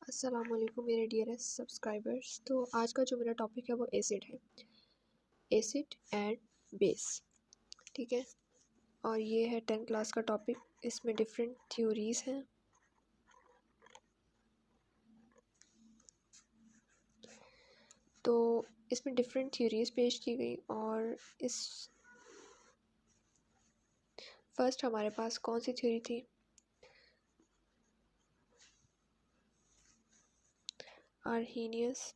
अस्सलाम वालेकुम मेरे डियरेस्ट सब्सक्राइबर्स। तो आज का जो मेरा टॉपिक है वो एसिड है, एसिड एंड बेस। ठीक है, और ये है 10th क्लास का टॉपिक। इसमें डिफरेंट थ्योरीज़ हैं। तो इसमें डिफरेंट थ्योरीज़ पेश की गई और इस फर्स्ट हमारे पास कौन सी थ्योरी थी? Arrhenius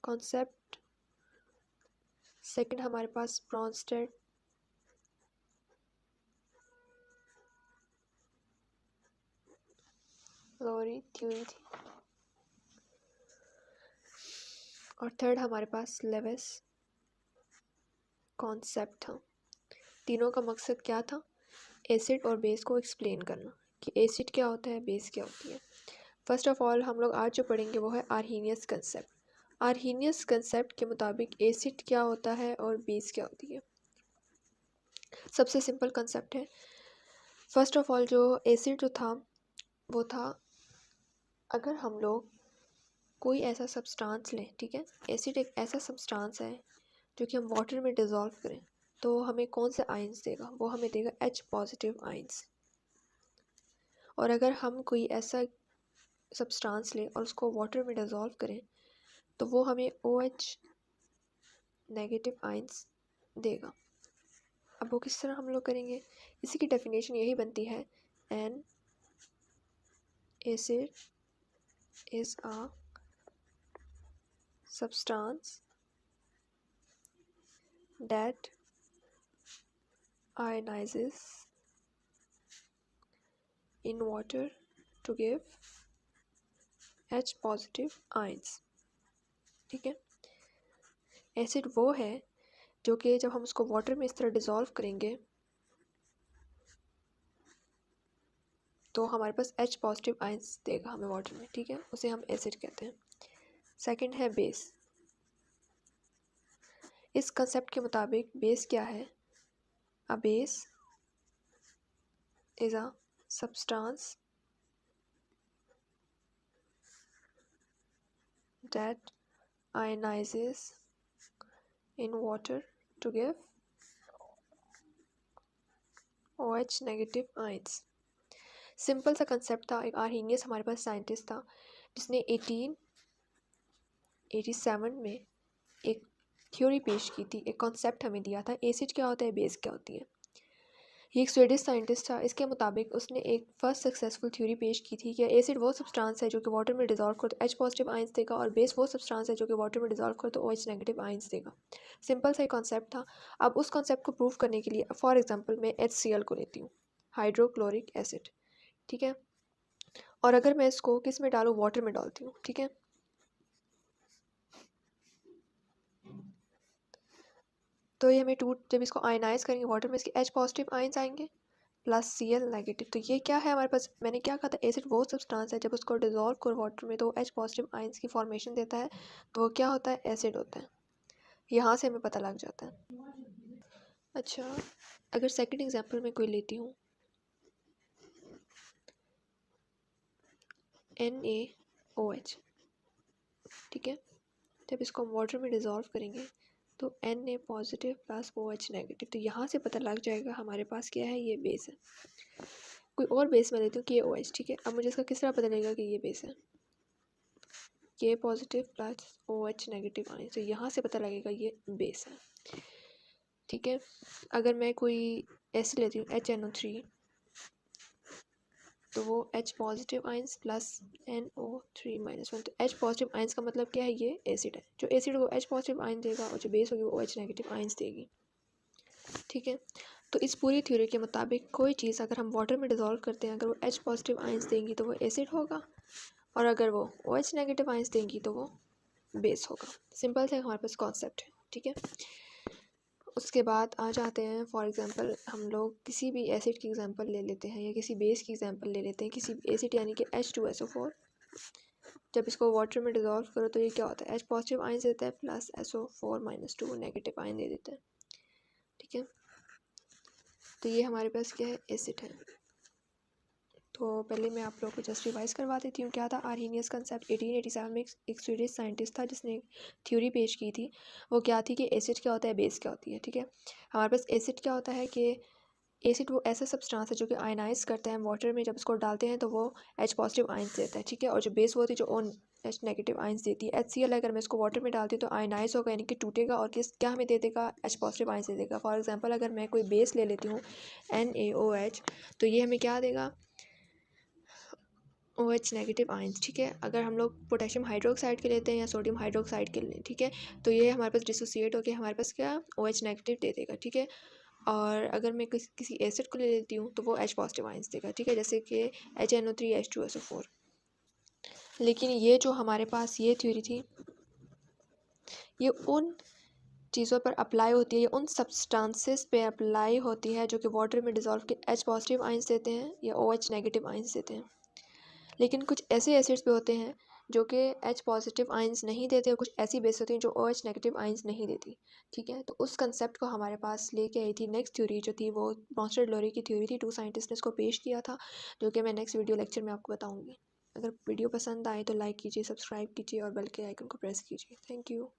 concept. सेकंड हमारे पास ब्रॉन्स्टेड, लोरी थ्योरी थी। और थर्ड हमारे पास लेविस कॉन्सेप्ट था। तीनों का मकसद क्या था? एसिड और बेस को एक्सप्लेन करना कि एसिड क्या होता है, बेस क्या होती है। फर्स्ट ऑफ ऑल हम लोग आज जो पढ़ेंगे वो है आर्हीनियस कंसेप्ट। आर्हीनियस कंसेप्ट के मुताबिक एसिड क्या होता है और बेस क्या होती है। सबसे सिंपल कंसेप्ट है। फर्स्ट ऑफ ऑल जो एसिड जो था वो था, अगर हम लोग कोई ऐसा सब्सटेंस लें, ठीक है, एसिड एक ऐसा सब्सटेंस है जो कि हम वाटर में डिज़ोल्व करें तो हमें कौन से आयंस देगा? वो हमें देगा H पॉजिटिव आयंस। और अगर हम कोई ऐसा सब्सटेंस लें और उसको वाटर में डिज़ोल्व करें तो वो हमें OH नेगेटिव आयंस देगा। अब वो किस तरह हम लोग करेंगे? इसी की डेफिनेशन यही बनती है, N acid is a substance that ionizes in water to give H positive ions। ठीक है, एसिड वो है जो कि जब हम उसको वाटर में इस तरह डिज़ोल्व करेंगे तो हमारे पास H पॉजिटिव आयंस देगा हमें वाटर में। ठीक है, उसे हम एसिड कहते हैं। सेकंड है बेस। इस कंसेप्ट के मुताबिक बेस क्या है? A base is a substance that ionizes in water to give OH negative ions. Simple सा कंसेप्ट था। एक आर्हीनियस हमारे पास साइंटिस्ट था जिसने 1887 में एक थ्योरी पेश की थी, एक कॉन्सेप्ट हमें दिया था, एसिड क्या होता है, बेस क्या होती है। ये एक स्वीडिश साइंटिस्ट था। इसके मुताबिक उसने एक फर्स्ट सक्सेसफुल थ्योरी पेश की थी कि एसिड वो सब्सटेंस है जो कि वाटर में डिज़ोल्व कर तो H पॉजिटिव आयंस देगा, और बेस वो सब्सटेंस है जो कि वाटर में डिज़ोल्व कर तो OH नेगेटिव आयंस देगा। सिंपल सा कॉन्सेप्ट था। अब उस कॉन्सेप्ट को प्रूव करने के लिए फॉर एग्जांपल मैं HCl को लेती हूँ, हाइड्रोक्लोरिक एसिड। ठीक है, और अगर मैं इसको किस में डालूँ? वाटर में डालती हूँ। ठीक है, तो ये हमें जब इसको आयनाइज करेंगे वाटर में, इसके H पॉजिटिव आयंस आएंगे प्लस Cl नेगेटिव। तो ये क्या है हमारे पास? मैंने क्या कहा था, एसिड वो सब्सटेंस है जब उसको डिज़ोल्व करो वाटर में तो H पॉजिटिव आयंस की फॉर्मेशन देता है, तो वो क्या होता है? एसिड होता है। यहाँ से हमें पता लग जाता है। अच्छा, अगर सेकंड एग्जांपल में कोई लेती हूँ, NaOH। ठीक है, जब इसको हम वाटर में डिज़ोल्व करेंगे तो Na positive plus OH negative. तो यहाँ से पता लग जाएगा हमारे पास क्या है, ये बेस है। कोई और बेस मैं लेती हूँ KOH। ठीक है, अब मुझे इसका किस तरह पता लगेगा कि ये बेस है? K positive plus OH negative आए, तो यहाँ से पता लगेगा ये बेस है। ठीक है, अगर मैं कोई एसिड लेती हूँ HNO3 तो वो H positive ions plus NO3-1। तो H पॉजिटिव आइंस का मतलब क्या है? ये एसिड है। जो एसिड को H पॉजिटिव आइन देगा और जो बेस होगी वो OH नेगेटिव आइंस देगी। ठीक है, तो इस पूरी थ्योरी के मुताबिक कोई चीज़ अगर हम वाटर में डिज़ोल्व करते हैं, अगर वो H पॉजिटिव आइंस देंगी तो वो एसिड होगा, और अगर वो OH नेगेटिव आइंस देंगी तो वो बेस होगा। सिंपल से हमारे पास कॉन्सेप्ट है। ठीक है, उसके बाद आ जाते हैं, फॉर एग्जांपल हम लोग किसी भी एसिड की एग्जांपल ले लेते हैं या किसी बेस की एग्जांपल ले लेते हैं। किसी एसिड यानी कि H2SO4, जब इसको वाटर में डिज़ोल्व करो तो ये क्या होता है? H पॉजिटिव आयन देता है प्लस SO4-2 नेगेटिव आयन दे देता है। ठीक है, तो ये हमारे पास क्या है? एसिड है। तो पहले मैं आप लोगों को जस्ट रिवाइज करवा देती हूँ क्या था आर्हीनियस कंसेप्ट। 1887 में एक स्वीडिश साइंटिस्ट था जिसने थ्योरी पेश की थी। वो क्या थी कि एसिड क्या होता है, बेस क्या होती है। ठीक है, हमारे पास एसिड क्या होता है कि एसिड वो ऐसा सब्सटेंस है जो कि आयनाइज करता है वाटर में, जब उसको डालते हैं तो वो H पॉजिटिव आइंस देता है। ठीक है, और जो बेस वो होती है जो H नेगेटिव आइंस देती है। HCl अगर मैं इसको वाटर में डालती हूँ तो आयनाइज होगा, यानी कि टूटेगा और किस क्या हमें दे देगा, H पॉजिटिव आइंस दे देगा। फॉर एग्जांपल अगर मैं कोई बेस ले लेती हूँ NaOH, तो ये हमें क्या देगा, OH नेगेटिव आइंस। ठीक है, अगर हम लोग पोटेशियम हाइड्रोक्साइड के लेते हैं या सोडियम हाइड्रोक्साइड के लिए, ठीक है, तो ये हमारे पास डिसोसिएट होकर हमारे पास क्या OH नेगेटिव दे देगा। ठीक है, और अगर मैं किसी एसिड को ले लेती हूँ तो वो H पॉजिटिव आइंस देगा। ठीक है, जैसे कि HNO3 H2SO4। लेकिन ये जो हमारे पास ये थ्योरी थी, ये उन चीज़ों पर अप्लाई होती है, ये उन सब्सटेंसेस पे अप्लाई होती है जो कि वाटर में डिज़ोल्व के H पॉजिटिव आइंस देते हैं या OH नेगेटिव आइंस देते हैं। लेकिन कुछ ऐसे एसिड्स पे होते हैं जो कि H पॉजिटिव आइंस नहीं देते, और कुछ ऐसी बेस होती हैं जो OH नेगेटिव आइंस नहीं देती। ठीक है, तो उस कंसेप्ट को हमारे पास लेके आई थी नेक्स्ट थ्योरी जो थी, वो ब्रॉन्स्टेड-लोरी की थ्योरी थी। 2 साइंटिस्ट ने इसको पेश किया था, जो कि मैं नेक्स्ट वीडियो लेक्चर में आपको बताऊंगी। अगर वीडियो पसंद आए तो लाइक कीजिए, सब्सक्राइब कीजिए और बेल के आइकन को प्रेस कीजिए। Thank you.